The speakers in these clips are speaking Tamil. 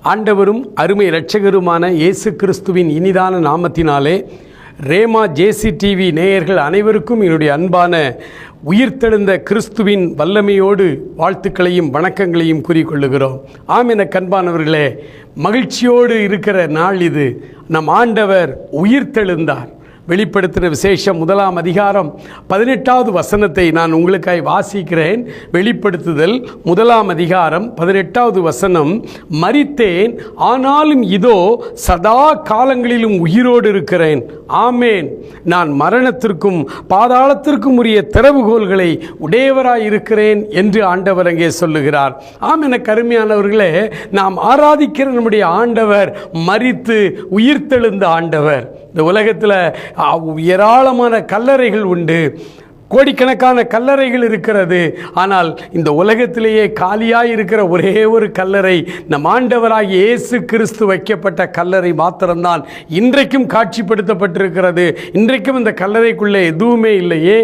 ஆண்டவரும் அருமை இரட்சகருமான இயேசு கிறிஸ்துவின் இனிதான நாமத்தினாலே ரேமா ஜேசி டிவி நேயர்கள் அனைவருக்கும் என்னுடைய அன்பான உயிர்த்தெழுந்த கிறிஸ்துவின் வல்லமையோடு வாழ்த்துக்களையும் வணக்கங்களையும் கூறிக்கொள்ளுகிறோம். என கண்பானவர்களே, மகிழ்ச்சியோடு இருக்கிற நாள் இது. நம் ஆண்டவர் உயிர்த்தெழுந்தார். வெளிப்படுத்தின விசேஷம் 1ஆம் அதிகாரம் 18வது வசனத்தை நான் உங்களுக்காய் வாசிக்கிறேன். வெளிப்படுத்துதல் 1ஆம் அதிகாரம் 18வது வசனம். மரித்தேன், ஆனாலும் இதோ சதா காலங்களிலும் உயிரோடு இருக்கிறேன். ஆமேன். நான் மரணத்திற்கும் பாதாளத்திற்கும் உரிய திறவுகோல்களை உடையவராய் இருக்கிறேன் என்று ஆண்டவர் அங்கே சொல்லுகிறார். என கருமையானவர்களே, நாம் ஆராதிக்கிற நம்முடைய ஆண்டவர் மரித்து உயிர்த்தெழுந்த ஆண்டவர். இந்த உலகத்தில் ஏராளமான கல்லறைகள் உண்டு, கோடிக்கணக்கான கல்லறைகள் இருக்கிறது. ஆனால் இந்த உலகத்திலேயே காலியாய் இருக்கிற ஒரே ஒரு கல்லறை நம் ஆண்டவராகிய இயேசு கிறிஸ்து வைக்கப்பட்ட கல்லறை மாத்திரம்தான் இன்றைக்கும் காட்சிப்படுத்தப்பட்டிருக்கிறது. இன்றைக்கும் இந்த கல்லறைக்குள்ளே எதுவுமே இல்லையே.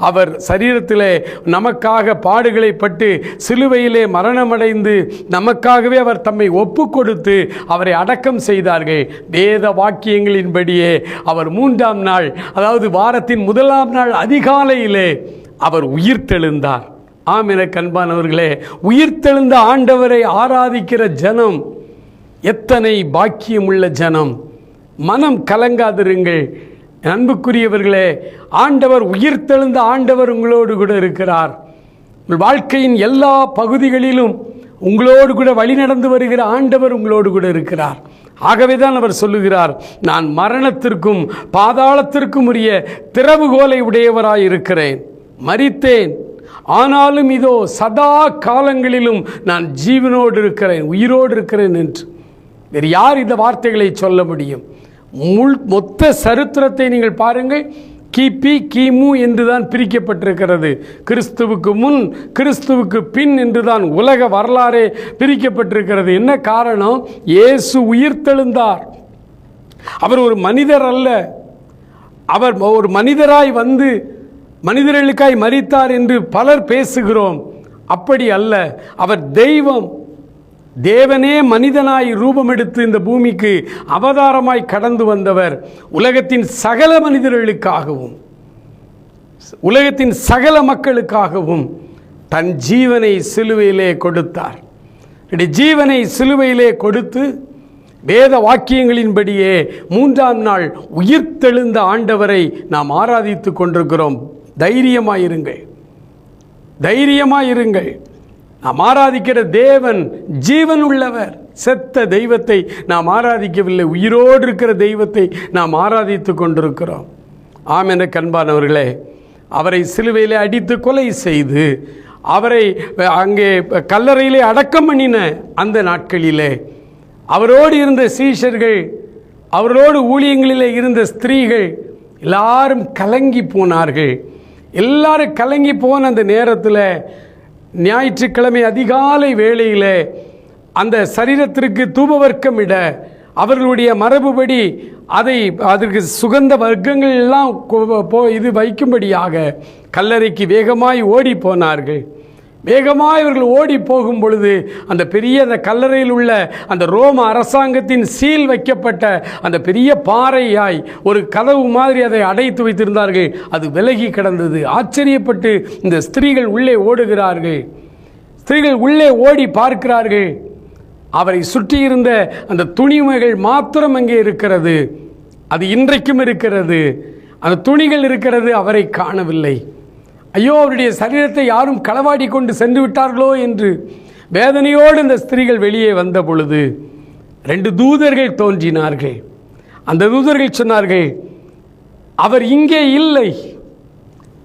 அவர் சரீரத்திலே நமக்காக பாடுகளை பட்டு சிலுவையிலே மரணமடைந்து நமக்காகவே அவர் தம்மை ஒப்பு கொடுத்து அவரை அடக்கம் செய்தார்கள். வேத வாக்கியங்களின்படியே அவர் 3ஆம் நாள், அதாவது வாரத்தின் 1ஆம் நாள் அதிகாலையில் அவர் உயிர்த்தெழுந்தார். என கண்பானவர்களே, உயிர்த்தெழுந்த ஆண்டவரை ஆராதிக்கிற ஜனம் எத்தனை பாக்கியமுள்ள ஜனம். மனம் கலங்காதிருங்கள் அன்புக்குரியவர்களே. ஆண்டவர் உயிர்த்தெழுந்த ஆண்டவர் உங்களோடு கூட இருக்கிறார். உங்கள் வாழ்க்கையின் எல்லா பகுதிகளிலும் உங்களோடு கூட வழி நடந்து வருகிற ஆண்டவர் உங்களோடு கூட இருக்கிறார். ஆகவேதான் அவர் சொல்லுகிறார், நான் மரணத்திற்கும் பாதாளத்திற்கும் உரிய திறவுகோலை உடையவராய் இருக்கிறேன். மரித்தேன், ஆனாலும் இதோ சதா காலங்களிலும் நான் ஜீவனோடு இருக்கிறேன், உயிரோடு இருக்கிறேன் என்று வேறு யார் இந்த வார்த்தைகளை சொல்ல முடியும்? மொத்த சரித்திரத்தை நீங்கள் பாருங்கள். கிபி கிமு என்றுதான் பிரிக்கப்பட்டிருக்கிறது. கிறிஸ்துவுக்கு முன் கிறிஸ்துவுக்கு பின் என்றுதான் உலக வரலாறே பிரிக்கப்பட்டிருக்கிறது. என்ன காரணம்? இயேசு உயிர்த்தெழுந்தார். அவர் ஒரு மனிதர் அல்ல. அவர் ஒரு மனிதராய் வந்து மனிதர்களுக்காய் மரித்தார் என்று பலர் பேசுகிறோம். அப்படி அல்ல. அவர் தெய்வம். தேவனே மனிதனாய் ரூபமெடுத்து இந்த பூமிக்கு அவதாரமாய் கடந்து வந்தவர். உலகத்தின் சகல மனிதர்களுக்காகவும் உலகத்தின் சகல மக்களுக்காகவும் தன் ஜீவனை சிலுவையிலே கொடுத்தார். ஜீவனை சிலுவையிலே கொடுத்து வேத வாக்கியங்களின்படியே 3ஆம் நாள் உயிர்த்தெழுந்த ஆண்டவரை நாம் ஆராதித்து கொண்டிருக்கிறோம். தைரியமாயிருங்கள், தைரியமாயிருங்கள். நாம் ஆராதிக்கிற தேவன் ஜீவன் உள்ளவர். செத்த தெய்வத்தை நாம் ஆராதிக்கவில்லை, உயிரோடு இருக்கிற தெய்வத்தை நாம் ஆராதித்து கொண்டிருக்கிறோம். என கண்பானவர்களே, அவரை சிலுவையிலே அடித்து கொலை செய்து அவரை அங்கே கல்லறையிலே அடக்கம் பண்ணின அந்த நாட்களிலே அவரோடு இருந்த சீஷர்கள், அவரோடு ஊழியங்களிலே இருந்த ஸ்திரீகள் எல்லாரும் கலங்கி போனார்கள். எல்லாரும் கலங்கி போன அந்த நேரத்தில் ஞாயிற்றுக்கிழமை அதிகாலை வேளையில் அந்த சரீரத்திற்கு தூபவர்க்கம் இட அவர்களுடைய மரபுபடி அதற்கு சுகந்த வர்க்கங்கள் எல்லாம் இது வைக்கும்படியாக கல்லறைக்கு வேகமாய் ஓடி போனார்கள். வேகமாய் இவர்கள் ஓடி போகும் பொழுது அந்த கல்லறையில் உள்ள அந்த ரோம அரசாங்கத்தின் சீல் வைக்கப்பட்ட அந்த பெரிய பாறையாய் ஒரு கதவு மாதிரி அதை அடைத்து வைத்திருந்தார்கள். அது விலகி கிடந்தது. ஆச்சரியப்பட்டு இந்த ஸ்திரீகள் உள்ளே ஓடுகிறார்கள். ஸ்திரீகள் உள்ளே ஓடி பார்க்கிறார்கள். அவரை சுற்றியிருந்த அந்த துணிமைகள் மாத்திரம் அங்கே இருக்கிறது. அது இன்றைக்கும் இருக்கிறது. அந்த துணிகள் இருக்கிறது, அவரை காணவில்லை. ஐயோ, அவருடைய சரீரத்தை யாரும் களவாடி கொண்டு சென்று விட்டார்களோ என்று வேதனையோடு இந்த ஸ்திரீகள் வெளியே வந்த பொழுது 2 தூதர்கள் தோன்றினார்கள். அந்த தூதர்கள் சொன்னார்கள், அவர் இங்கே இல்லை,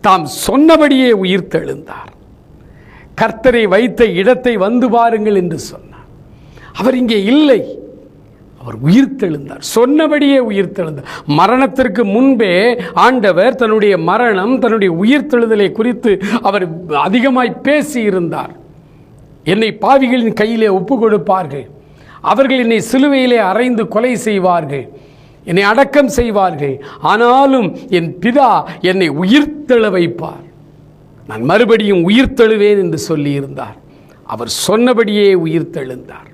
தாம் சொன்னபடியே உயிர்த்தெழுந்தார். கர்த்தரை வைத்த இடத்தை வந்து பாருங்கள் என்று சொன்னார். அவர் இங்கே இல்லை, அவர் உயிர்த்தெழுந்தார். சொன்னபடியே உயிர்த்தெழுந்தார். மரணத்திற்கு முன்பே ஆண்டவர் தன்னுடைய மரணம், தன்னுடைய உயிர்த்தெழுதலை குறித்து அவர் அதிகமாய் பேசி இருந்தார். என்னை பாவிகளின் கையிலே ஒப்பு கொடுப்பார்கள், அவர்கள் என்னை சிலுவையிலே அறைந்து கொலை செய்வார்கள், என்னை அடக்கம் செய்வார்கள், ஆனாலும் என் பிதா என்னை உயிர்த்தெழ வைப்பார், நான் மறுபடியும் உயிர்த்தெழுவேன் என்று சொல்லியிருந்தார். அவர் சொன்னபடியே உயிர்த்தெழுந்தார்.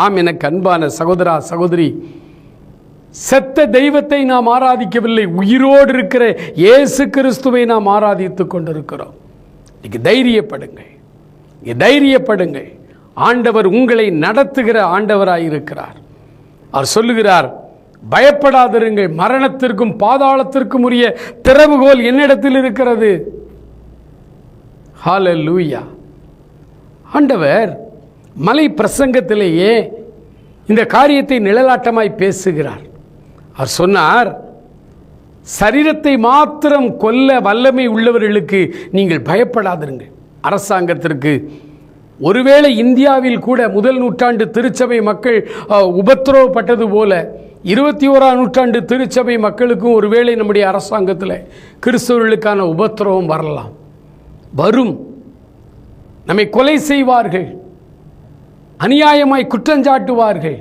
ஆம், எனக்கு அன்பான சகோதரா சகோதரி, செத்த தெய்வத்தை நாம் ஆராதிக்கவில்லை, உயிரோடு இருக்கிற இயேசு கிறிஸ்துவை நாம் ஆராதித்துக் கொண்டிருக்கிறோம். இன்னைக்கு தைரியப்படுங்கள். ஆண்டவர் உங்களை நடத்துகிற ஆண்டவராயிருக்கிறார். அவர் சொல்லுகிறார், பயப்படாதிருங்கள், மரணத்திற்கும் பாதாளத்திற்கும் உரிய திறவுகோல் என்னிடத்தில் இருக்கிறது. ஹல்லேலூயா. ஆண்டவர் மலை பிரசங்கத்திலேயே இந்த காரியத்தை நிழலாட்டமாய் பேசுகிறார். அவர் சொன்னார், சரீரத்தை மாத்திரம் கொல்ல வல்லமை உள்ளவர்களுக்கு நீங்கள் பயப்படாதிருங்கள். அரசாங்கத்திற்கு ஒருவேளை இந்தியாவில் கூட முதல் நூற்றாண்டு திருச்சபை மக்கள் உபத்திரவப்பட்டது போல 21ஆம் நூற்றாண்டு திருச்சபை மக்களுக்கும் ஒருவேளை நம்முடைய அரசாங்கத்தில் கிறிஸ்தவர்களுக்கான உபத்திரவம் வரும். நம்மை கொலை செய்வார்கள், அநியாயமாய் குற்றஞ்சாட்டுவார்கள்,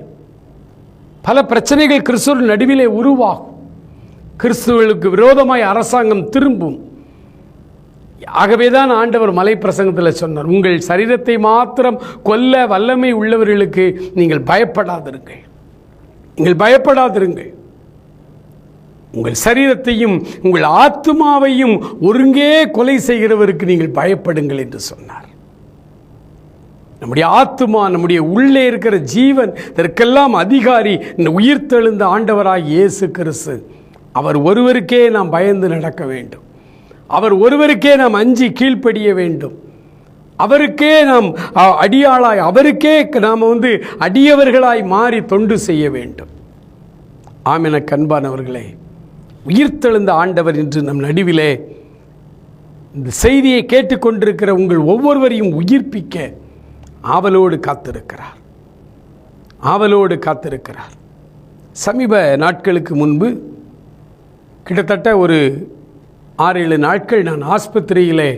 பல பிரச்சனைகள் கிறிஸ்தவர்கள் நடுவிலே உருவாகும். கிறிஸ்தவர்களுக்கு விரோதமாய் அரசாங்கம் திரும்பும். ஆகவேதான் ஆண்டவர் மலை பிரசங்கத்தில் சொன்னார், உங்கள் சரீரத்தை மாத்திரம் கொல்ல வல்லமை உள்ளவர்களுக்கு நீங்கள் பயப்படாதிருங்கள். உங்கள் சரீரத்தையும் உங்கள் ஆத்துமாவையும் ஒருங்கே கொலை செய்கிறவருக்கு நீங்கள் பயப்படுங்கள் என்று சொன்னார். நம்முடைய ஆத்துமா, நம்முடைய உள்ளே இருக்கிற ஜீவன், இதற்கெல்லாம் அதிகாரி இந்த உயிர்த்தெழுந்த ஆண்டவராகிய இயேசு கிறிஸ்து. அவர் ஒருவருக்கே நாம் பயந்து நடக்க வேண்டும். அவர் ஒருவருக்கே நாம் அஞ்சி கீழ்ப்படிய வேண்டும். அவருக்கே நாம் அடியாளாய், அவருக்கே நாம் அடியவர்களாய் மாறி தொண்டு செய்ய வேண்டும். ஆம், எனக்கு அன்பானவர்களே, உயிர்த்தெழுந்த ஆண்டவர் இன்று நம் நடுவிலே இந்த செய்தியை கேட்டுக்கொண்டிருக்கிற உங்கள் ஒவ்வொருவரையும் உயிர்ப்பிக்க ஆவலோடு காத்திருக்கிறார். சமீப நாட்களுக்கு முன்பு கிட்டத்தட்ட ஒரு 6-7 நாட்கள் நான் ஆஸ்பத்திரியிலே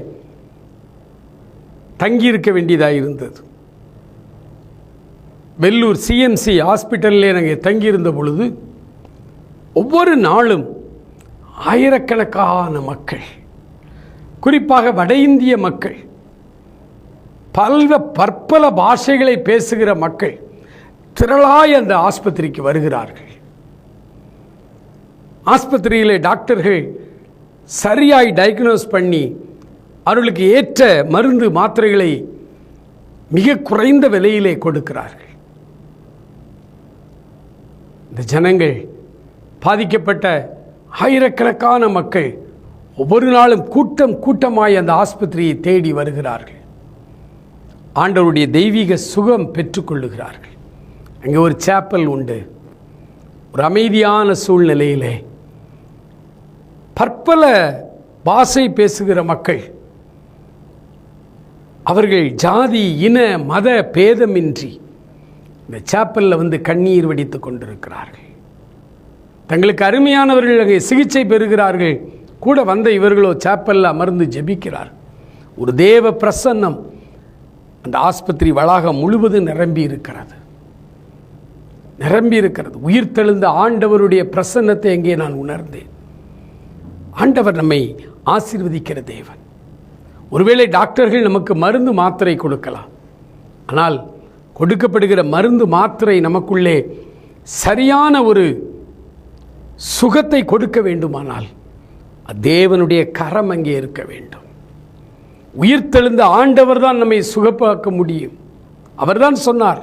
தங்கியிருக்க வேண்டியதாக இருந்தது. வெள்ளூர் சிஎம்சி ஹாஸ்பிட்டலிலே நாங்கள் தங்கியிருந்த பொழுது ஒவ்வொரு நாளும் ஆயிரக்கணக்கான மக்கள், குறிப்பாக வட இந்திய மக்கள், பற்பல பாஷைகளை பேசுகிற மக்கள் திரளாய் அந்த ஆஸ்பத்திரிக்கு வருகிறார்கள். ஆஸ்பத்திரியிலே டாக்டர்கள் சரியாய் டயக்னோஸ் பண்ணி அவர்களுக்கு ஏற்ற மருந்து மாத்திரைகளை மிக குறைந்த விலையிலே கொடுக்கிறார்கள். இந்த ஜனங்கள், பாதிக்கப்பட்ட ஆயிரக்கணக்கான மக்கள் ஒவ்வொரு நாளும் கூட்டமாய் அந்த ஆஸ்பத்திரியை தேடி வருகிறார்கள். ஆண்டவருடைய தெய்வீக சுகம் பெற்றுக்கொள்ளுகிறார்கள். அங்கே ஒரு சேப்பல் உண்டு. ஒரு அமைதியான சூழ்நிலையிலே பற்பல பாஷை பேசுகிற மக்கள், அவர்கள் ஜாதி இன மத பேதமின்றி இந்த சேப்பலில் கண்ணீர் வடித்துக் கொண்டிருக்கிறார்கள். தங்களுக்கு அருமையானவர்கள் அங்கே சிகிச்சை பெறுகிறார்கள். கூட வந்த இவர்களோ சேப்பலில் அமர்ந்து ஜெபிக்கிறார். ஒரு தேவ பிரசன்னம் அந்த ஆஸ்பத்திரி வளாகம் முழுவதும் நிரம்பி இருக்கிறது. உயிர்த்தெழுந்த ஆண்டவருடைய பிரசன்னத்தை எங்கே நான் உணர்ந்தேன். ஆண்டவர் நம்மை ஆசீர்வதிக்கிற தேவன். ஒருவேளை டாக்டர்கள் நமக்கு மருந்து மாத்திரை கொடுக்கலாம், ஆனால் கொடுக்கப்படுகிற மருந்து மாத்திரை நமக்குள்ளே சரியான ஒரு சுகத்தை கொடுக்க வேண்டுமானால் தேவனுடைய கரம் அங்கே இருக்க வேண்டும். உயிர்த்தெழுந்த ஆண்டவர் தான் நம்மை சுகப்பாக்க முடியும். அவர்தான் சொன்னார்,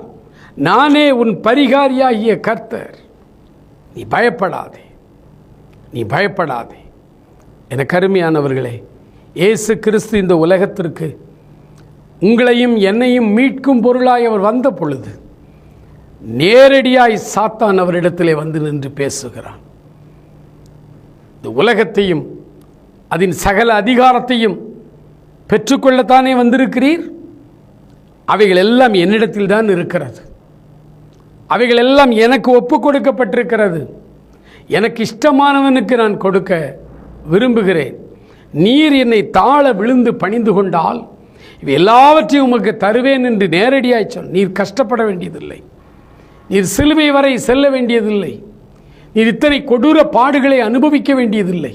நானே உன் பரிகாரியாகிய கர்த்தர், நீ பயப்படாதே. எனக்கு அருமையானவர்களே, இயேசு கிறிஸ்து இந்த உலகத்திற்கு உங்களையும் என்னையும் மீட்கும் பொருளாய் அவர் வந்த பொழுது நேரடியாய் சாத்தான் அவரிடத்திலே வந்து நின்று பேசுகிறான். இந்த உலகத்தையும் அதன் சகல அதிகாரத்தையும் பெற்றுக்கொள்ளத்தானே வந்திருக்கிறீர். அவைகள் எல்லாம் என்னிடத்தில் தான் இருக்கிறது. அவைகள் எல்லாம் எனக்கு ஒப்பு கொடுக்கப்பட்டிருக்கிறது. எனக்கு இஷ்டமானவனுக்கு நான் கொடுக்க விரும்புகிறேன். நீர் என்னை தாழ விழுந்து பணிந்து கொண்டால் இவை எல்லாவற்றையும் உமக்கு தருவேன் என்று நேரடியாய் சொல். நீர் கஷ்டப்பட வேண்டியதில்லை. நீர் சிலுவை வரை செல்ல வேண்டியதில்லை. நீர் இத்தனை கொடூர பாடுகளை அனுபவிக்க வேண்டியதில்லை.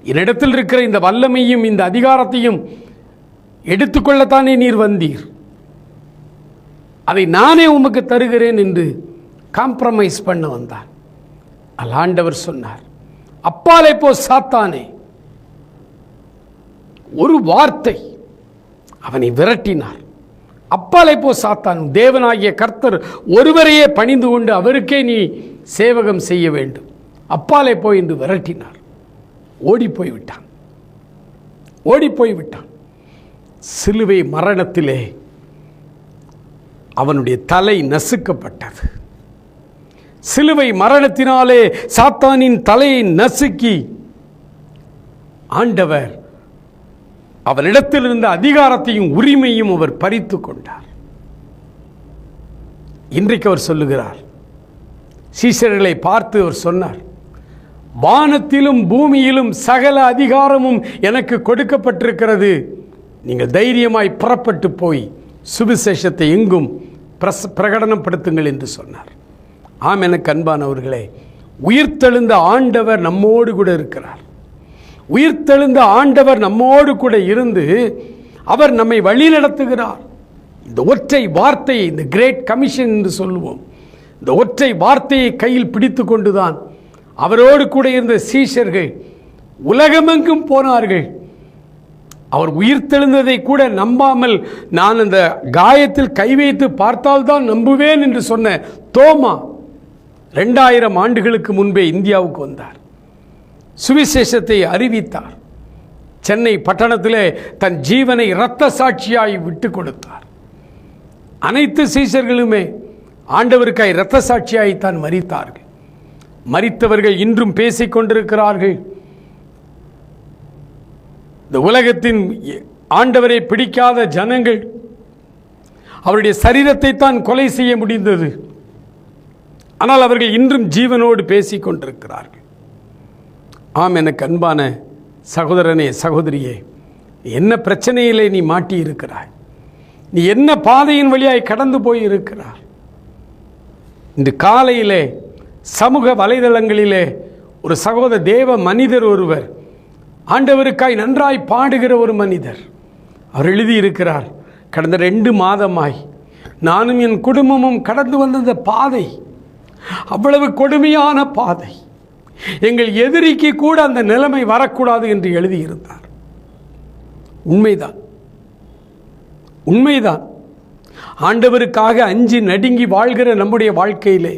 என்னிடத்தில் இருக்கிற இந்த வல்லமையும் இந்த அதிகாரத்தையும் எடுத்துக்கொள்ளத்தானே நீர் வந்தீர். அதை நானே உமக்கு தருகிறேன் என்று காம்ப்ரமைஸ் பண்ண வந்தான். ஆண்டவர் சொன்னார், அப்பாலே போ சாத்தானே. ஒரு வார்த்தை அவனை விரட்டினார். அப்பாலே போ சாத்தான், தேவனாகிய கர்த்தர் ஒருவரையே பணிந்து கொண்டு அவருக்கே நீ சேவகம் செய்ய வேண்டும், அப்பாலே போய் என்று விரட்டினார். ஓடிப்போய்விட்டான். சிலுவை மரணத்திலே அவனுடைய தலை நசுக்கப்பட்டது. சிலுவை மரணத்தினாலே சாத்தானின் தலையை நசுக்கி ஆண்டவர் அவனிடத்தில் இருந்த அதிகாரத்தையும் உரிமையும் அவர் பறித்து கொண்டார். இன்றைக்கு அவர் சொல்லுகிறார், சீஷர்களை பார்த்து அவர் சொன்னார், வானத்திலும் பூமியிலும் சகல அதிகாரமும் எனக்கு கொடுக்கப்பட்டிருக்கிறது, நீங்கள் தைரியமாய் புறப்பட்டு போய் சுவிசேஷத்தை எங்கும் பிரகடனப்படுத்துங்கள் என்று சொன்னார். ஆம், எனக்கு அன்பானவர்களே, உயிர்த்தெழுந்த ஆண்டவர் நம்மோடு கூட இருக்கிறார். உயிர்த்தெழுந்த ஆண்டவர் நம்மோடு கூட இருந்து அவர் நம்மை வழி நடத்துகிறார். இந்த ஒற்றை வார்த்தையை, இந்த கிரேட் கமிஷன் என்று சொல்லுவோம், இந்த ஒற்றை வார்த்தையை கையில் பிடித்து கொண்டுதான் அவரோடு கூட இருந்த சீஷர்கள் உலகமெங்கும் போனார்கள். அவர் உயிர்த்தெழுந்ததை கூட நம்பாமல், நான் அந்த காயத்தில் கை வைத்து பார்த்தால்தான் நம்புவேன் என்று சொன்ன தோமா 2000 ஆண்டுகளுக்கு முன்பே இந்தியாவுக்கு வந்தார். சுவிசேஷத்தை அறிவித்தார். சென்னை பட்டணத்திலே தன் ஜீவனை இரத்த சாட்சியாய் விட்டு கொடுத்தார். அனைத்து சீஷர்களுமே ஆண்டவருக்காய் இரத்த சாட்சியாய்த்தான் மரித்தார்கள். மரித்தவர்கள் இன்றும் பேசிக் கொண்டிருக்கிறார்கள். இந்த உலகத்தின் ஆண்டவரை பிடிக்காத ஜனங்கள் அவருடைய சரீரத்தை தான் கொலை செய்ய முடிந்தது. ஆனால் அவர்கள் இன்றும் ஜீவனோடு பேசிக் கொண்டிருக்கிறார்கள். ஆம், எனக்கு அன்பான சகோதரனே, சகோதரியே, என்ன பிரச்சனையிலே நீ மாட்டி இருக்கிறாய்? நீ என்ன பாதையின் வழியாய் கடந்து போய் இருக்கிறார்? இந்த காலையிலே சமூக வலைதளங்களிலே ஒரு சகோதர தேவ மனிதர் ஒருவர், ஆண்டவருக்காய் நன்றாய் பாடுகிற ஒரு மனிதர், அவர் எழுதியிருக்கிறார், கடந்த 2 மாதமாய் நானும் என் குடும்பமும் கடந்து வந்த பாதை அவ்வளவு கொடுமையான பாதை, எங்கள் எதிரிக்கு கூட அந்த நிலைமை வரக்கூடாது என்று எழுதியிருந்தார். உண்மைதான். ஆண்டவருக்காக அஞ்சி நடுங்கி வாழ்கிற நம்முடைய வாழ்க்கையிலே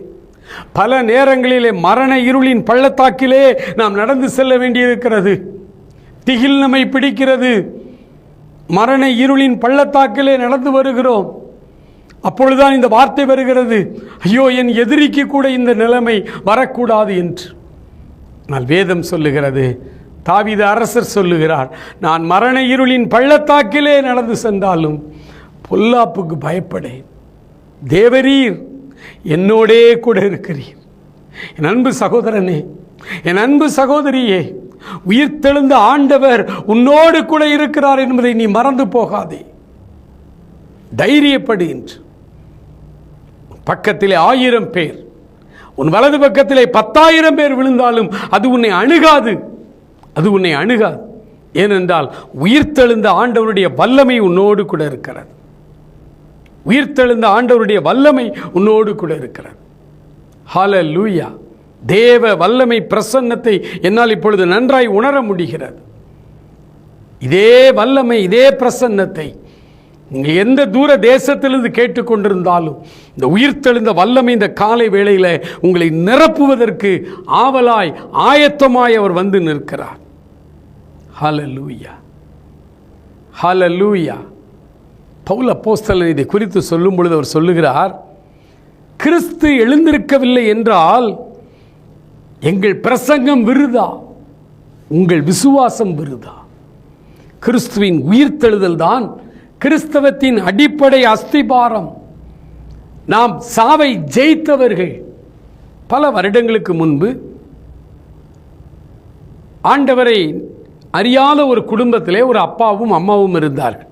பல நேரங்களிலே மரண இருளின் பள்ளத்தாக்கிலே நாம் நடந்து செல்ல வேண்டியிருக்கிறது. திகில் நம்மை பிடிக்கிறது. மரண இருளின் பள்ளத்தாக்கிலே நடந்து வருகிறோம். அப்பொழுதுதான் இந்த வார்த்தை வருகிறது, ஐயோ, என் எதிரிக்கு கூட இந்த நிலைமை வரக்கூடாது என்று. ஆனால் வேதம் சொல்லுகிறது, தாவீது அரசர் சொல்லுகிறார், நான் மரண இருளின் பள்ளத்தாக்கிலே நடந்து சென்றாலும் பொல்லாப்புக்கு பயப்படேன், தேவரீர் என்னோடே கூட இருக்கிறீர். என் அன்பு சகோதரனே, என் அன்பு சகோதரியே, உயிர்த்தெழுந்த ஆண்டவர் உன்னோடு கூட இருக்கிறார் என்பதை நீ மறந்து போகாதே. தைரியப்படு. என்று பக்கத்திலே 1000 பேர், உன் வலது பக்கத்திலே 10,000 பேர் விழுந்தாலும் அது உன்னை அணுகாது. ஏனென்றால் உயிர்த்தெழுந்த ஆண்டவருடைய வல்லமை உன்னோடு கூட இருக்கிறது. ஹல்லேலூயா. தேவ வல்லமை பிரசன்னத்தை என்னால் இப்பொழுது நன்றாய் உணர முடிகிறது. இதே வல்லமை, இதே பிரசன்னத்தை நீங்கள் எந்த தூர தேசத்திலிருந்து கேட்டுக்கொண்டிருந்தாலும் இந்த உயிர்த்தெழுந்த வல்லமை இந்த காலை வேளையில் உங்களை நிரப்புவதற்கு ஆவலாய் ஆயத்தமாய் அவர் வந்து நிற்கிறார். ஹல்லேலூயா, ஹல்லேலூயா. பவுல் அப்போஸ்தலன் இதை குறித்து சொல்லும் பொழுது அவர் சொல்லுகிறார், கிறிஸ்து எழுந்திருக்கவில்லை என்றால் எங்கள் பிரசங்கம் விருதா, உங்கள் விசுவாசம் விருதா. கிறிஸ்துவின் உயிர்த்தெழுதல் தான் கிறிஸ்தவத்தின் அடிப்படை அஸ்திபாரம். நாம் சாவை ஜெயித்தவர்கள். பல வருடங்களுக்கு முன்பு ஆண்டவரை அறியாத ஒரு குடும்பத்திலே ஒரு அப்பாவும் அம்மாவும் இருந்தார்கள்.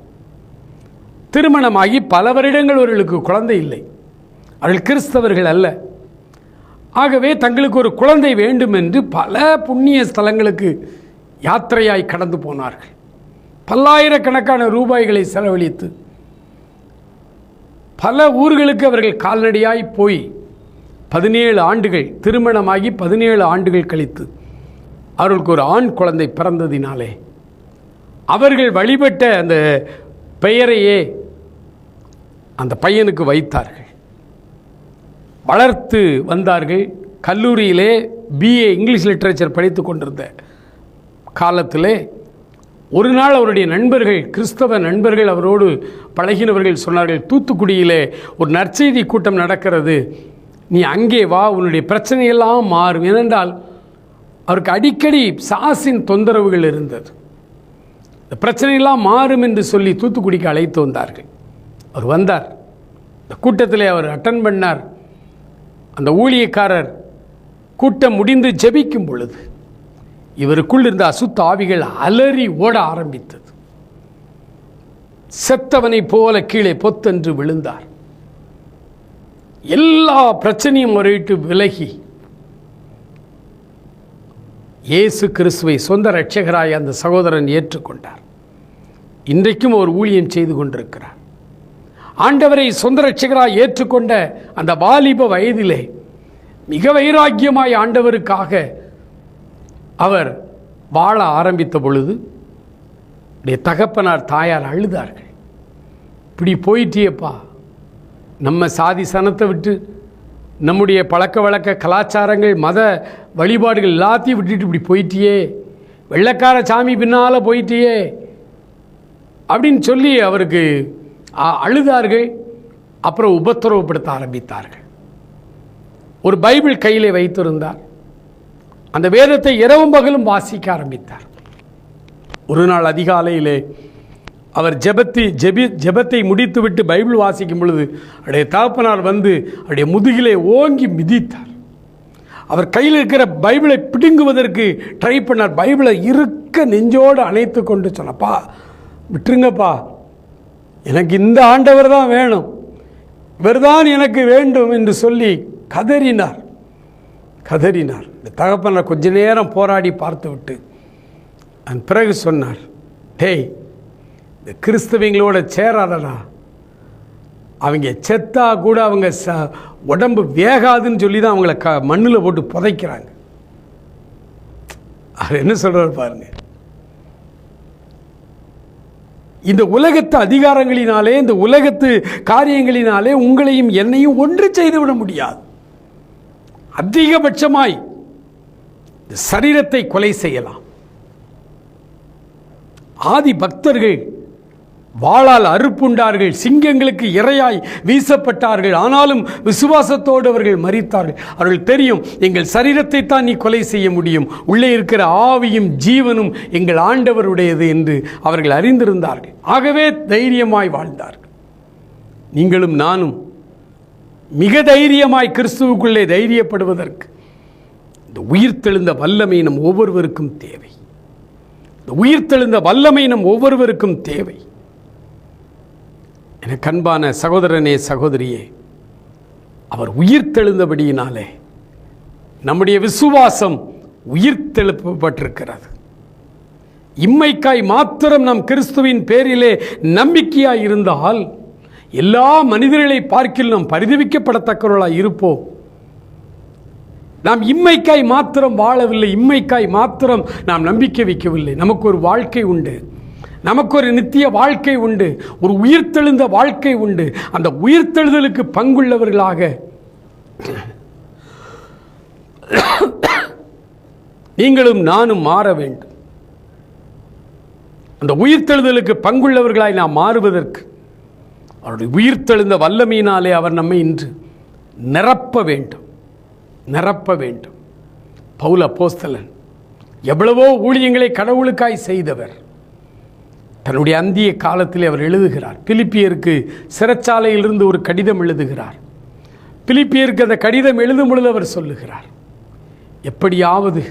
திருமணமாகி பல வருடங்கள் அவர்களுக்கு குழந்தை இல்லை. அவர்கள் கிறிஸ்தவர்கள் அல்ல. ஆகவே தங்களுக்கு ஒரு குழந்தை வேண்டும் என்று பல புண்ணிய ஸ்தலங்களுக்கு யாத்திரையாய் கடந்து போனார்கள். பல்லாயிரக்கணக்கான ரூபாய்களை செலவழித்து பல ஊர்களுக்கு அவர்கள் கால்நடையாய் போய் 17 ஆண்டுகள், திருமணமாகி 17 ஆண்டுகள் கழித்து அவர்களுக்கு ஒரு ஆண் குழந்தை பிறந்ததினாலே அவர்கள் வழிபட்ட அந்த பெயரையே அந்த பையனுக்கு வைத்தார்கள். வளர்த்து வந்தார்கள். கல்லூரியிலே BA இங்கிலீஷ் லிட்ரேச்சர் படித்து கொண்டிருந்த காலத்திலே ஒரு நாள் அவருடைய நண்பர்கள், கிறிஸ்தவ நண்பர்கள், அவரோடு பழகினவர்கள் சொன்னார்கள், தூத்துக்குடியிலே ஒரு நற்செய்தி கூட்டம் நடக்கிறது, நீ அங்கே வா, உன்னுடைய பிரச்சனையெல்லாம் மாறும். ஏனென்றால் அவருக்கு அடிக்கடி சாசின் தொந்தரவுகள் இருந்தது. இந்த பிரச்சனையெல்லாம் மாறும் என்று சொல்லி தூத்துக்குடிக்கு அழைத்து வந்தார்கள். அவர் வந்தார். இந்த கூட்டத்தில் அவர் அட்டன் பண்ணார். அந்த ஊழியக்காரர் கூட்டம் முடிந்து ஜெபிக்கும் பொழுது இவருக்குள் இருந்த அசுத்த ஆவிகள் அலறி ஓட ஆரம்பித்தது. செத்தவனை போல கீழே பொத்தென்று விழுந்தார். எல்லா பிரச்சனையும் முறையிட்டு விலகி இயேசு கிறிஸ்துவை சொந்த இரட்சகராய் அந்த சகோதரன் ஏற்றுக்கொண்டார். இன்றைக்கும் ஒரு ஊழியம் செய்து கொண்டிருக்கிறார். ஆண்டவரை சொந்த இரட்சகராய் ஏற்றுக்கொண்ட அந்த வாலிப வயதிலே மிக வைராக்கியமாய் ஆண்டவருக்காக அவர் வாழ ஆரம்பித்த பொழுது தகப்பனார் தாயார் அழுதார்கள். இப்படி போயிட்டியப்பா, நம்ம சாதி சனத்தை விட்டு நம்முடைய பழக்க வழக்க கலாச்சாரங்கள் மத வழிபாடுகள் எல்லாத்தையும் விட்டுட்டு இப்படி போயிட்டியே, வெள்ளைக்கார சாமி பின்னால் போயிட்டியே அப்படின்னு சொல்லி அவருக்கு அழுதார்கள். அப்புறம் உபத்திரவப்படுத்த ஆரம்பித்தார்கள். ஒரு பைபிள் கையிலே வைத்திருந்தார். அந்த வேதத்தை இரவும் பகலும் வாசிக்க ஆரம்பித்தார். ஒரு நாள் அதிகாலையிலே அவர் ஜெபத்தை முடித்துவிட்டு பைபிள் வாசிக்கும் பொழுது அவருடைய தகப்பனார் வந்து அவருடைய முதுகிலே ஓங்கி மிதித்தார். அவர் கையில் இருக்கிற பைபிளை பிடுங்குவதற்கு ட்ரை பண்ணார். பைபிளை இருக்க நெஞ்சோடு அணைத்து கொண்டு சொன்னப்பா, விட்டுருங்கப்பா, எனக்கு இந்த ஆண்டவர் தான் வேணும், இவர்தான் எனக்கு வேண்டும் என்று சொல்லி கதறினார். இந்த தகப்பனார் கொஞ்ச நேரம் போராடி பார்த்து விட்டு அதன் பிறகு சொன்னார், டேய், இந்த கிறிஸ்தவங்களோட சேராதடா, அவங்க செத்தா கூட அவங்க உடம்பு வேகாதுன்னு சொல்லி தான் அவங்கள மண்ணில் போட்டு புதைக்கிறாங்க. அவர் என்ன சொல்றார் பாருங்க. இந்த உலகத்து அதிகாரங்களினாலே, இந்த உலகத்து காரியங்களினாலே உங்களையும் என்னையும் ஒன்று செய்துவிட முடியாது. அதிகபட்சமாய் சரீரத்தை கொலை செய்யலாம். ஆதி பக்தர்கள் வாளால் அறுப்புண்டார்கள், சிங்கங்களுக்கு இரையாய் வீசப்பட்டார்கள். ஆனாலும் விசுவாசத்தோடு அவர்கள் மரித்தார்கள். அவர்கள் தெரியும், எங்கள் சரீரத்தை தான் நீ கொலை செய்ய முடியும், உள்ளே இருக்கிற ஆவியும் ஜீவனும் எங்கள் ஆண்டவருடையது என்று அவர்கள் அறிந்திருந்தார்கள். ஆகவே தைரியமாய் வாழ்ந்தார்கள். நீங்களும் நானும் மிக தைரியமாய் கிறிஸ்துவுக்குள்ளே தைரியப்படுவதற்கு இந்த உயிர்த்தெழுந்த வல்லமை நம் ஒவ்வொருவருக்கும் தேவை. இந்த உயிர்த்தெழுந்த வல்லமை நம் ஒவ்வொருவருக்கும் தேவை. எனக்கு அன்பான சகோதரனே, சகோதரியே, அவர் உயிர்த்தெழுந்தபடியினாலே நம்முடைய விசுவாசம் உயிர்த்தெழுப்பப்பட்டிருக்கிறது. இம்மைக்காய் மாத்திரம் நாம் கிறிஸ்துவின் பேரிலே நம்பிக்கையாய் இருந்தால் எல்லா மனிதர்களை பார்க்கில் நாம் பரிதவிக்கப்படத்தக்கவர்களாய் இருப்போம். நாம் இம்மைக்காய் மாத்திரம் வாழவில்லை, இம்மைக்காய் மாத்திரம் நாம் நம்பிக்கை வைக்கவில்லை. நமக்கு ஒரு வாழ்க்கை உண்டு, நமக்கு ஒரு நித்திய வாழ்க்கை உண்டு, ஒரு உயிர்த்தெழுந்த வாழ்க்கை உண்டு. அந்த உயிர்த்தெழுதலுக்கு பங்குள்ளவர்களாக நீங்களும் நானும் மாற வேண்டும். அந்த உயிர்த்தெழுதலுக்கு பங்குள்ளவர்களாய் நாம் மாறுவதற்கு அவருடைய உயிர்த்தெழுந்த வல்லமையினாலே அவர் நம்மை இன்று நிரப்ப வேண்டும். பவுல் அப்போஸ்தலன் எவ்வளவோ ஊழியங்களை கடவுளுக்காய் செய்தவர். தன்னுடைய அந்திய காலத்தில் அவர் எழுதுகிறார். பிலிப்பியருக்கு சிறைச்சாலையிலிருந்து ஒரு கடிதம் எழுதுகிறார். பிலிப்பியருக்கு அந்த கடிதம் எழுதும் பொழுது அவர் சொல்லுகிறார், எப்படியாவது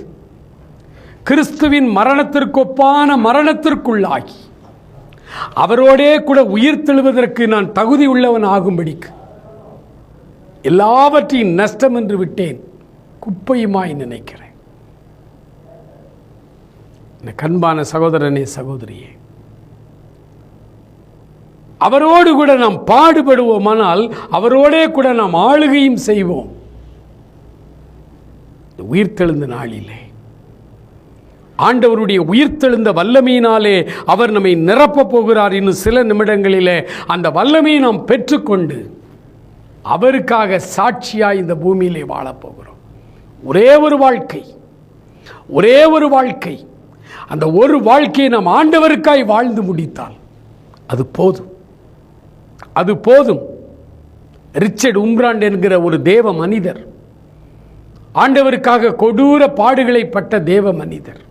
கிறிஸ்துவின் மரணத்திற்கொப்பான மரணத்திற்குள்ளாகி அவரோடே கூட உயிர்த்தெழுவதற்கு நான் தகுதி உள்ளவன் ஆகும்படிக்கு எல்லாவற்றையும் நஷ்டம் என்று விட்டேன், குப்பையுமாய் நினைக்கிறேன். கண்பான சகோதரனே, சகோதரியே, அவரோடு கூட நாம் பாடுபடுவோமானால் அவரோடே கூட நாம் ஆளுகையும் செய்வோம். உயிர்த்தெழுந்த நாளிலே ஆண்டவருடைய உயிர்த்தெழுந்த வல்லமையினாலே அவர் நம்மை நிரப்பப் போகிறார். இன்னும் சில நிமிடங்களிலே அந்த வல்லமையை நாம் பெற்றுக்கொண்டு அவருக்காக சாட்சியாய் இந்த பூமியிலே வாழப்போகிறோம். ஒரே ஒரு வாழ்க்கை, ஒரே ஒரு வாழ்க்கை. அந்த ஒரு வாழ்க்கையை நாம் ஆண்டவருக்காய் வாழ்ந்து முடித்தால் அது போதும், அது போதும். ரிச்சர்ட் உம்ராண்ட் என்கிற ஒரு தேவ மனிதர், ஆண்டவருக்காக கொடூர பாடுகளை பட்ட தேவ மனிதர்,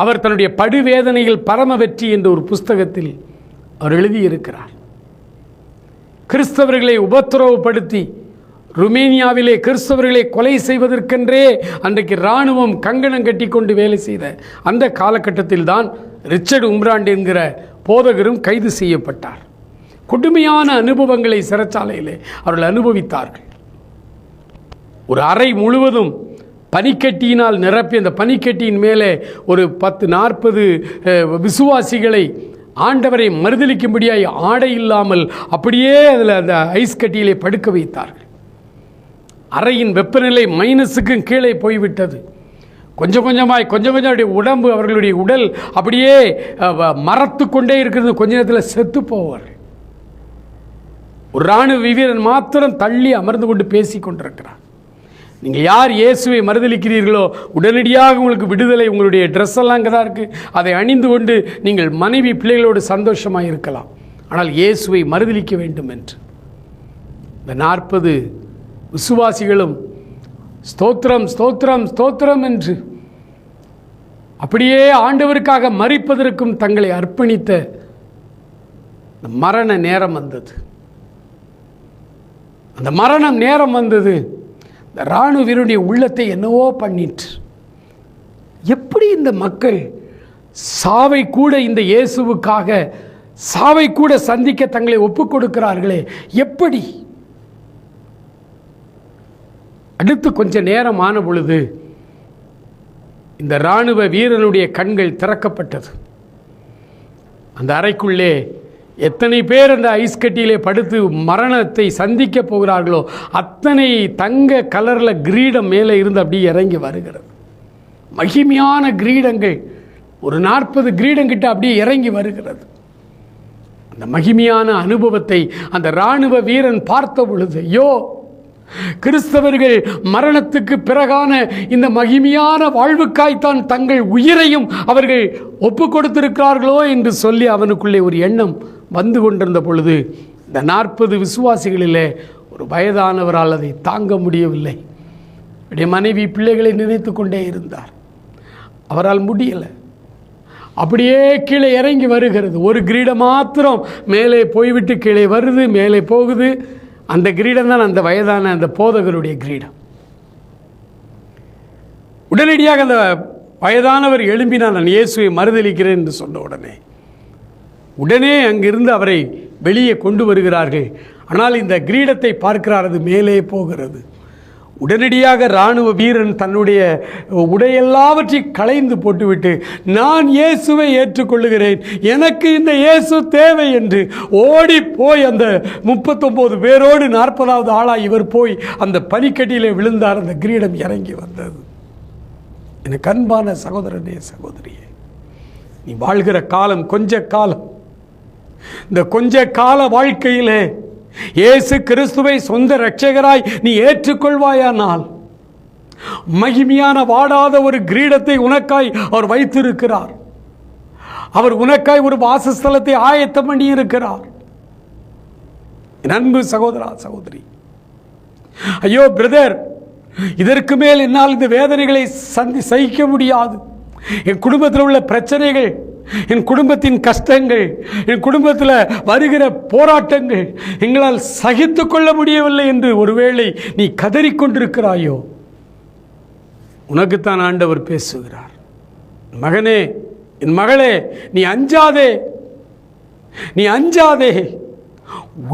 அவர் தன்னுடைய படுவேதனையில் பரம வெற்றி என்ற ஒரு புஸ்தகத்தில் அவர் எழுதியிருக்கிறார். கிறிஸ்தவர்களை உபத்திரவப்படுத்தி ருமேனியாவிலே கிறிஸ்தவர்களை கொலை செய்வதற்கென்றே அன்றைக்கு இராணுவம் கங்கணம் கட்டி கொண்டு வேலை செய்த அந்த காலகட்டத்தில் தான் ரிச்சர்ட் உம்ராண்ட் என்கிற போதகரும் கைது செய்யப்பட்டார். கொடுமையான அனுபவங்களை சிறைச்சாலையிலே அவர்கள் அனுபவித்தார்கள். ஒரு அறை முழுவதும் பனிக்கட்டியினால் நிரப்பி அந்த பனிக்கட்டியின் மேலே ஒரு 10-40 விசுவாசிகளை ஆண்டவரை மறுதலிக்கும்படியாய் ஆடை இல்லாமல் அப்படியே அதில் அந்த ஐஸ் கட்டியிலே படுக்க வைத்தார்கள். அறையின் வெப்பநிலை மைனஸுக்கும் கீழே போய்விட்டது. கொஞ்சம் கொஞ்சமாய் அவருடைய உடம்பு, அவர்களுடைய உடல் அப்படியே மரத்து கொண்டே இருக்கிறது. கொஞ்ச நேரத்தில் செத்து போவார்கள். ஒரு இராணுவ வீரன் மாத்திரம் தள்ளி அமர்ந்து கொண்டு பேசி கொண்டிருக்கிறார். நீங்கள் யார் இயேசுவை மறுதலிக்கிறீர்களோ உடனடியாக உங்களுக்கு விடுதலை, உங்களுடைய ட்ரெஸ் எல்லாம் அங்கே தான் இருக்குது, அதை அணிந்து கொண்டு நீங்கள் மனைவி பிள்ளைகளோடு சந்தோஷமாக இருக்கலாம். ஆனால் இயேசுவை மறுதலிக்க வேண்டும் என்று இந்த 40 விசுவாசிகளும் ஸ்தோத்திரம் ஸ்தோத்திரம் ஸ்தோத்திரம் என்று அப்படியே ஆண்டவருக்காக மரிப்பதற்கும் தங்களை அர்ப்பணித்த மரண நேரம் வந்தது. அந்த மரணம் நேரம் வந்தது. இந்த இராணுவ வீரனுடைய உள்ளத்தை என்னவோ பண்ணிற்று. எப்படி இந்த மக்கள் சாவை கூட, இந்த இயேசுவுக்காக சாவை கூட சந்திக்க தங்களை ஒப்புக் கொடுக்கிறார்களே, எப்படி? அடுத்து கொஞ்ச நேரம் ஆன பொழுது இந்த இராணுவ வீரனுடைய கண்கள் திறக்கப்பட்டது. அந்த அறைக்குள்ளே எத்தனை பேர் அந்த ஐஸ் கட்டியிலே படுத்து மரணத்தை சந்திக்க போகிறார்களோ அத்தனை தங்க கலரில் கிரீடம் மேலே இருந்து அப்படியே இறங்கி வருகிறது. மகிமையான கிரீடங்கள், ஒரு 40 கிரீடம் கிட்ட அப்படியே இறங்கி வருகிறது. அந்த மகிமையான அனுபவத்தை அந்த இராணுவ வீரன் பார்த்த பொழுது, ஐயோ, கிறிஸ்தவர்கள் மரணத்துக்கு பிறகான இந்த மகிமையான வாழ்வுக்காய்த்தான் தங்கள் உயிரையும் அவர்கள் ஒப்பு கொடுத்திருக்கிறார்களோ என்று சொல்லி அவனுக்குள்ளே ஒரு எண்ணம் வந்து கொண்டிருந்த பொழுது இந்த 40 விசுவாசிகளிலே ஒரு வயதானவரால் அதை தாங்க முடியவில்லை. அவருடைய மனைவி பிள்ளைகளை நினைத்து கொண்டே இருந்தார். அவரால் முடியலை. அப்படியே கீழே இறங்கி வருகிறது. ஒரு கிரீடம் மாத்திரம் மேலே போய்விட்டு கீழே வருது, மேலே போகுது. அந்த கிரீடம் தான் அந்த வயதான அந்த போதகருடைய கிரீடம். உடனடியாக அந்த வயதானவர் எழும்பினார், நான் இயேசுவை மறுதலிக்கிறேன் என்று சொன்ன உடனே அங்கிருந்து அவரை வெளியே கொண்டு வருகிறார்கள். ஆனால் இந்த கிரீடத்தை பார்க்கிறார், அது மேலே போகிறது. உடனடியாக இராணுவ வீரன் தன்னுடைய உடையெல்லாவற்றையும் களைந்து போட்டுவிட்டு, நான் இயேசுவை ஏற்றுக்கொள்ளுகிறேன், எனக்கு இந்த இயேசு தேவை என்று ஓடி போய் அந்த 39 பேரோடு 40வது ஆளாக இவர் போய் அந்த பனிக்கட்டியிலே விழுந்தார். அந்த கிரீடம் இறங்கி வந்தது. எனக்கு அன்பான சகோதரனே, சகோதரியே, நீ வாழ்கிற காலம் கொஞ்ச காலம். இந்த கொஞ்ச கால வாழ்க்கையிலே இயேசு கிறிஸ்துவை சொந்த இரட்சகராய் நீ ஏற்றுக்கொள்வாயானால் மகிமையான வாடாத ஒரு கிரீடத்தை உனக்காய் அவர் வைத்திருக்கிறார். அவர் உனக்காய் ஒரு வாசஸ்தலத்தை ஆயத்தம் பண்ணி இருக்கிறார். என் அன்பு சகோதரா, சகோதரி, ஐயோ பிரதர், இதற்கு மேல் என்னால் இந்த வேதனைகளை சகிக்க முடியாது. என் குடும்பத்தில் உள்ள பிரச்சனைகள், என் குடும்பத்தின் கஷ்டங்கள், என் குடும்பத்தில் வருகிற போராட்டங்கள் எங்களால் சகித்து கொள்ள முடியவில்லை என்று ஒருவேளை நீ கதறிக்கொண்டிருக்கிறாயோ, உனக்குத்தான் ஆண்டவர் பேசுகிறார். மகனே, என் மகளே, நீ அஞ்சாதே, நீ அஞ்சாதே.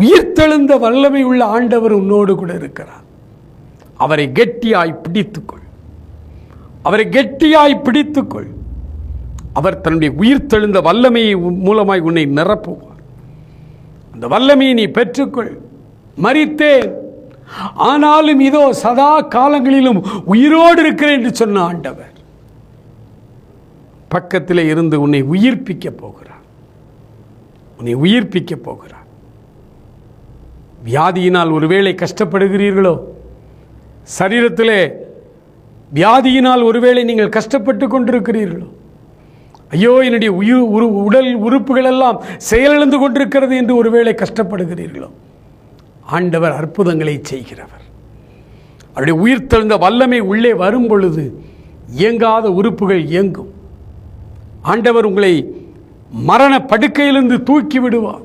உயிர்த்தெழுந்த வல்லமை உள்ள ஆண்டவர் உன்னோடு கூட இருக்கிறார். அவரை கெட்டியாய் பிடித்துக்கொள், அவரை கெட்டியாய் பிடித்துக்கொள். அவர் தன்னுடைய உயிர்த்தெழுந்த வல்லமையை மூலமாய் உன்னை நிரப்புவார். அந்த வல்லமையை நீ பெற்றுக்கொள். மரித்தேன், ஆனாலும் இதோ சதா காலங்களிலும் உயிரோடு இருக்கிறேன் என்று சொன்ன ஆண்டவர் பக்கத்திலே இருந்து உன்னை உயிர்ப்பிக்க போகிறார். உன்னை உயிர்ப்பிக்க போகிறார். வியாதியினால் ஒருவேளை கஷ்டப்படுகிறீர்களோ, சரீரத்திலே வியாதியினால் ஒருவேளை நீங்கள் கஷ்டப்பட்டு கொண்டிருக்கிறீர்களோ, ஐயோ என்னுடைய உடல் உறுப்புகள் எல்லாம் செயலிழந்து கொண்டிருக்கிறது என்று ஒருவேளை கஷ்டப்படுகிறீர்களோ, ஆண்டவர் அற்புதங்களை செய்கிறவர். அவருடைய உயிர்த்தெழுந்த வல்லமை உள்ளே வரும் பொழுது இயங்காத உறுப்புகள் இயங்கும். ஆண்டவர் உங்களை மரண படுக்கையிலிருந்து தூக்கி விடுவார்.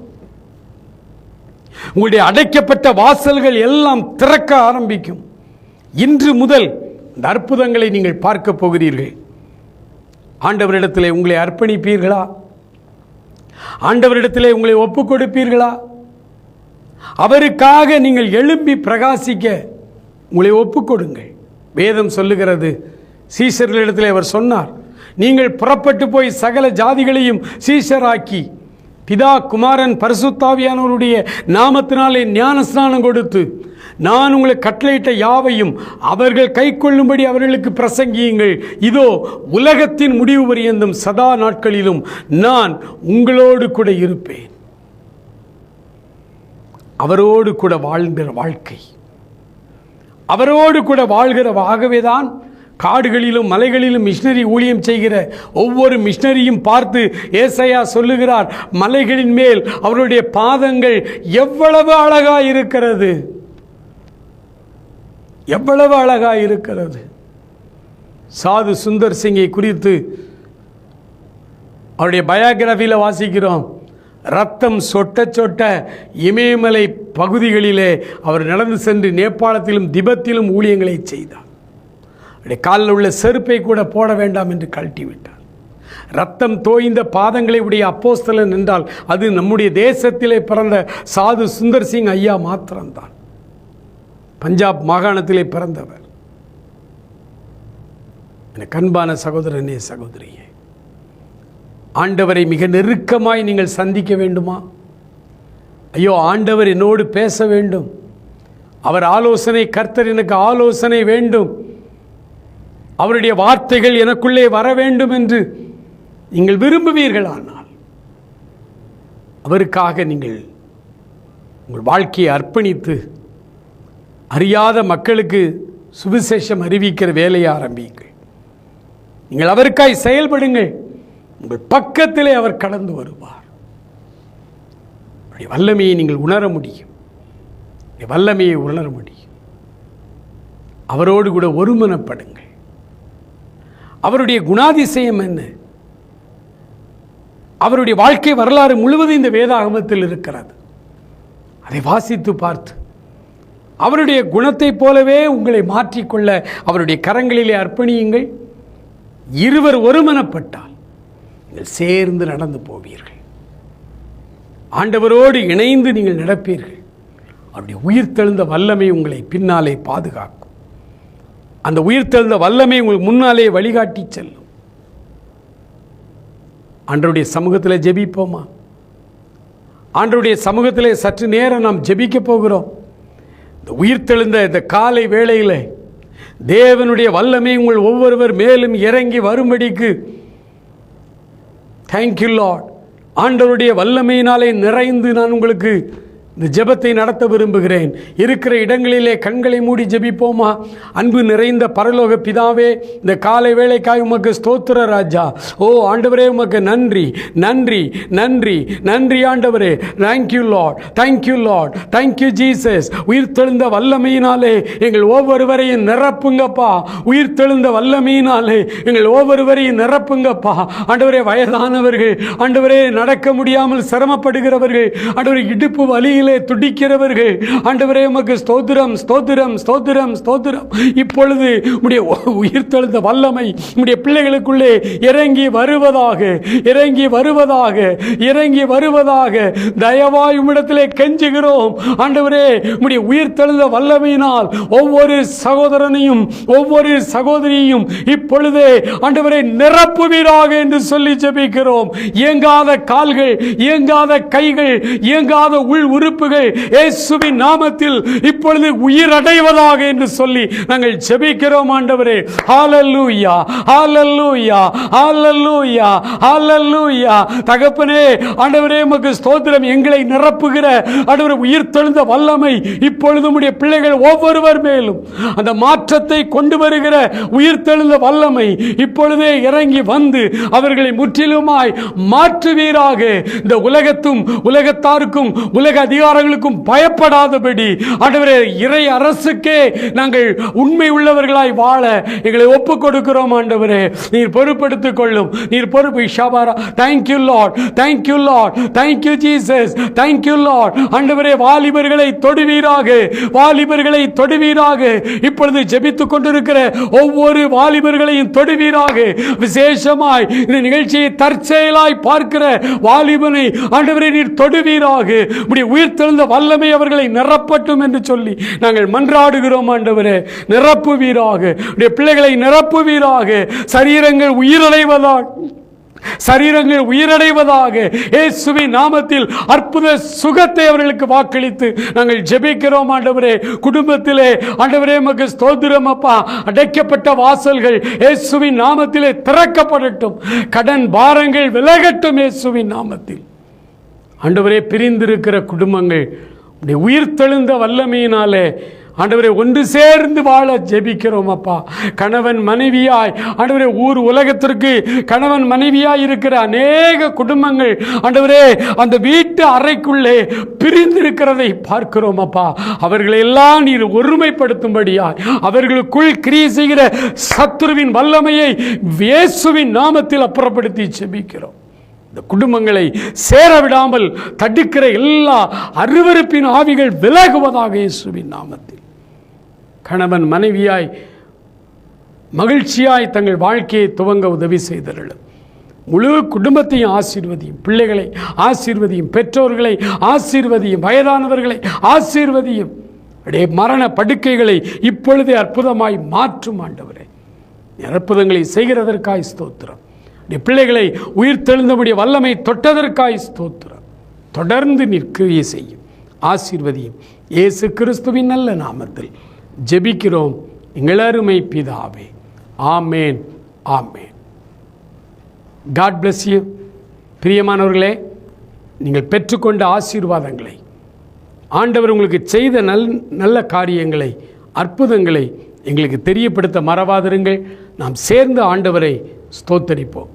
உங்களுடைய அடைக்கப்பட்ட வாசல்கள் எல்லாம் திறக்க ஆரம்பிக்கும். இன்று முதல் இந்த அற்புதங்களை நீங்கள் பார்க்க போகிறீர்கள். ஆண்டவரிடத்திலே உங்களை அர்ப்பணிப்பீர்களா? ஆண்டவரிடத்திலே உங்களை ஒப்புக் கொடுப்பீர்களா? அவருக்காக நீங்கள் எழும்பி பிரகாசிக்க உங்களை ஒப்புக்கொடுங்கள். வேதம் சொல்லுகிறது, சீஷர்களிடத்தில் அவர் சொன்னார், நீங்கள் புறப்பட்டு போய் சகல ஜாதிகளையும் சீஷராக்கி பிதா குமாரன் பரிசுத்தாவியானவருடைய நாமத்தினாலே ஞானஸ்நானம் கொடுத்து நான் உங்களுக்கு கட்டளையிட்ட யாவையும் அவர்கள் கை கொள்ளும்படி அவர்களுக்கு பிரசங்கியுங்கள். இதோ உலகத்தின் முடிவு பரியந்தம் சதா நாட்களிலும் நான் உங்களோடு கூட இருப்பேன். அவரோடு கூட வாழ்கிற வாழ்க்கை, அவரோடு கூட வாழ்கிற ஆகவேதான் காடுகளிலும் மலைகளிலும் மிஷனரி ஊழியம் செய்கிற ஒவ்வொரு மிஷனரியும் பார்த்து ஏசாயா சொல்லுகிறார், மலைகளின் மேல் அவருடைய பாதங்கள் எவ்வளவு அழகாய் இருக்கிறது, எவ்வளவு அழகாய் இருக்கிறது. சாது சுந்தர் சிங்கை குறித்து அவருடைய பயோகிராஃபியில் வாசிக்கிறோம். ரத்தம் சொட்ட சொட்ட இமயமலை பகுதிகளிலே அவர் நடந்து சென்று நேபாளத்திலும் திபெத்திலும் ஊழியங்களை செய்தார். அவருடைய காலில் உள்ள செருப்பை கூட போட வேண்டாம் என்று கழட்டிவிட்டார். ரத்தம் தோய்ந்த பாதங்களை உடைய அப்போஸ்தலன் என்றால் அது நம்முடைய தேசத்திலே பிறந்த சாது சுந்தர் சிங் ஐயா மாத்திரம்தான். பஞ்சாப் மாகாணத்திலே பிறந்தவர். எனக்கு அன்பான சகோதரனே சகோதரியே, ஆண்டவரை மிக நெருக்கமாய் நீங்கள் சந்திக்க வேண்டுமா? ஐயோ, ஆண்டவர் என்னோடு பேச வேண்டும், அவர் ஆலோசனை, கர்த்தர் எனக்கு ஆலோசனை வேண்டும், அவருடைய வார்த்தைகள் எனக்குள்ளே வர வேண்டும் என்று நீங்கள் விரும்புவீர்களானால் அவருக்காக நீங்கள் உங்கள் வாழ்க்கையை அர்ப்பணித்து அறியாத மக்களுக்கு சுவிசேஷம் அறிவிக்கிற வேலையை ஆரம்பியுங்கள். நீங்கள் அவருக்காய் செயல்படுங்கள். உங்கள் பக்கத்திலே அவர் கடந்து வருவார். வல்லமையை நீங்கள் உணர முடியும். வல்லமையை உணர முடியும். அவரோடு கூட ஒருமனப்படுங்கள். அவருடைய குணாதிசயம் என்ன? அவருடைய வாழ்க்கை வரலாறு முழுவதும் இந்த வேதாகமத்தில் இருக்கிறது. அதை வாசித்து பார்த்து அவருடைய குணத்தை போலவே உங்களை மாற்றிக்கொள்ள அவருடைய கரங்களிலே அர்ப்பணியுங்கள். இருவர் ஒருமனப்பட்டால் நீங்கள் சேர்ந்து நடந்து போவீர்கள். ஆண்டவரோடு இணைந்து நீங்கள் நடப்பீர்கள். அவருடைய உயிர்த்தெழுந்த வல்லமை உங்களை பின்னாலே பாதுகாக்கும். அந்த உயிர்த்தெழுந்த வல்லமை உங்களுக்கு முன்னாலே வழிகாட்டி செல்லும். ஆண்டவருடைய சமூகத்தில் ஜெபிப்போமா? ஆண்டவருடைய சமூகத்திலே சற்று நேரம் நாம் ஜெபிக்க போகிறோம். இந்த உயிர்த்தெழுந்த இந்த காலை வேளையில் தேவனுடைய வல்லமை உங்கள் ஒவ்வொருவர் மேலும் இறங்கி வரும்படிக்கு தேங்க்யூ லார்ட். ஆண்டவருடைய வல்லமையினாலே நிறைந்து நான் உங்களுக்கு இந்த ஜெபத்தை நடத்த விரும்புகிறேன். இருக்கிற இடங்களிலே கண்களை மூடி ஜெபிப்போமா? அன்பு நிறைந்த பரலோக பிதாவே, இந்த காலை வேளைக்காய் உமக்கு ஸ்தோத்திர ராஜா. ஓ ஆண்டவரே, உமக்கு நன்றி நன்றி நன்றி நன்றி ஆண்டவரே. Thank you Lord, thank you Lord, thank you Jesus. உயிர்த்தெழுந்த வல்லமையினாலே எங்கள் ஒவ்வொருவரையும் நிரப்புங்கப்பா. உயிர்த்தெழுந்த வல்லமையினாலே எங்கள் ஒவ்வொருவரையும் நிரப்புங்கப்பா. ஆண்டவரே, வயதானவர்கள், ஆண்டவரே நடக்க முடியாமல் சிரமப்படுகிறவர்கள், ஆண்டவரே இடுப்பு வலியில் உள்ளத்திலே துடிக்கிறவர்கள், ஆண்டவரே உமக்கு ஸ்தோத்திரம் ஸ்தோத்திரம் ஸ்தோத்திரம் ஸ்தோத்திரம். இப்பொழுது உம்முடைய உயிர்த்தெழுந்த வல்லமை உம்முடைய பிள்ளைகளுக்குள்ளே இறங்கி வருவதாக, இறங்கி வருவதாக, இறங்கி வருவதாக தயவாய் உம்மிடத்திலே கெஞ்சுகிறோம். ஆண்டவரே உம்முடைய உயிர்த்தெழுந்த வல்லமையினால் ஒவ்வொரு சகோதரனையும் ஒவ்வொரு சகோதரியையும் இப்பொழுதே ஆண்டவரே நிரப்புவீராக என்று சொல்லி ஜெபிக்கிறோம். இயங்காத கால்கள், இயங்காத கைகள், இயங்காத உள் உறுப்புகள் இயேசுவின் நாமத்தில் இப்பொழுது உயிரடைவதாக என்று சொல்லி நாங்கள் ஜெபிக்கிறோம். ஆண்டவரே ஹல்லேலூயா ஹல்லேலூயா ஹல்லேலூயா ஹல்லேலூயா. தகப்பனே ஆண்டவரே உமக்கு ஸ்தோத்திரம். எங்களை நிரப்புகிற ஆண்டவரே உயிர்த்தெழுந்த வல்லமை இப்பொழுது உம்முடைய பிள்ளைகள் ஒவ்வொருவர் மேலும் அந்த மாற்றத்தை கொண்டு வருகிற உயிர்த்தெழுந்த வல்லமை இப்பொழுதே இறங்கி வந்து அவர்களை முற்றிலுமாய் மாற்றுவீராக. இந்த உலகத்தும் உலகத்தாருக்கும் உலக அதிகாரங்களுக்கும் பயப்படாதபடி ஆண்டவரே இறை அரசுக்கே நாங்கள் உண்மை உள்ளவர்களாய் வாழ எங்களை ஒப்புக் கொடுக்கிறோம். ஆண்டவரே நீர் பொறுப்படுத்திக் கொள்ளும், நீர் பொறுப்பு. ஷாபாரா. Thank you Lord, thank you Lord, thank you Jesus, thank you Lord. ஆண்டவரே வாலிபர்களை தொடுவீராக, வாலிபர்களை தொடுவீராக. இப்பொழுது ஜெபித்துக் கொண்டிருக்கிற ஒவ்வொரு வாலிபர்களையும் தொடுவீராக. விசேஷமாய் இந்த நிகழ்ச்சியை தற்செயலாய் பார்க்கிற வாலிபனை ஆண்டவரே நீர் தொடுவீராக. உம்முடைய உயிர்த்தெழுந்த வல்லமை அவர்களை நிரப்பட்டும் என்று சொல்லி நாங்கள் மன்றாடுகிறோம். ஆண்டவரே நிரப்புவீராக, உம்முடைய பிள்ளைகளை நிரப்புவீராக. சரீரங்கள் உயிரடைவதாக, சரீரங்கள் உயிரடைவதாக. இயேசுவின் நாமத்தில் அற்புத சுகத்தை அவர்களுக்கு வாக்களித்து நாங்கள் ஜெபிக்கிறோம். ஆண்டவரே குடும்பத்திலே ஆண்டவரே உமக்கு ஸ்தோத்திரம் அப்பா. அடைக்கப்பட்ட வாசல்கள் இயேசுவின் நாமத்திலே திறக்கப்படட்டும். கடன் பாரங்கள் விலகட்டும் இயேசுவின் நாமத்தில். ஆண்டவரே பிரிந்திருக்கிற குடும்பங்கள் உம்முடைய உயிர்த்தெழுந்த வல்லமையினாலே ஆண்டவரே ஒன்று சேர்ந்து வாழ ஜெபிக்கிறோம் அப்பா. கணவன் மனைவியாய் ஆண்டவரே ஊர் உலகத்திற்கு கணவன் மனைவியாய் இருக்கிற அநேக குடும்பங்கள் ஆண்டவரே அந்த வீட்டு அறைக்குள்ளே பிரிந்திருக்கிறதை பார்க்கிறோம் அப்பா. அவர்களை எல்லாம் நீர் ஒருமைப்படுத்தும்படியாய் அவர்களுக்குள் கிரியை செய்கிற சத்துருவின் வல்லமையை இயேசுவின் நாமத்தில் அப்புறப்படுத்தி ஜெபிக்கிறோம். இந்த குடும்பங்களை சேர விடாமல் தடுக்கிற எல்லா அருவருப்பின் ஆவிகள் விலகுவதாக இயேசுவின் நாமத்தில். கணவன் மனைவியாய் மகிழ்ச்சியாய் தங்கள் வாழ்க்கையை துவங்க உதவி செய்தருளும். முழு குடும்பத்தையும் ஆசீர்வதியும், பிள்ளைகளை ஆசீர்வதியும், பெற்றோர்களை ஆசீர்வதியும், வயதானவர்களை ஆசீர்வதியும். அப்படியே மரண படுக்கைகளை இப்பொழுதே அற்புதமாய் மாற்றும். ஆண்டவரே அற்புதங்களை செய்கிறதற்காய் ஸ்தோத்திரம். பிள்ளைகளை உயிர்த்தெழுந்தபடிய வல்லமை தொட்டதற்காய் ஸ்தோத்திரம். தொடர்ந்து நிற்கிரியை செய்யும், ஆசீர்வதியும். இயேசு கிறிஸ்துவின் நல்ல நாமத்தில் ஜெபிக்கிறோம் எங்கள் அருமை பிதாவே. ஆமேன் ஆமேன். God bless you. பிரியமானவர்களே, நீங்கள் பெற்றுக்கொண்ட ஆசீர்வாதங்களை, ஆண்டவர் உங்களுக்கு செய்த நல்ல காரியங்களை, அற்புதங்களை எங்களுக்கு தெரியப்படுத்த மறவாதிருங்கள். நாம் சேர்ந்து ஆண்டவரை ஸ்தோத்தரிப்போம்.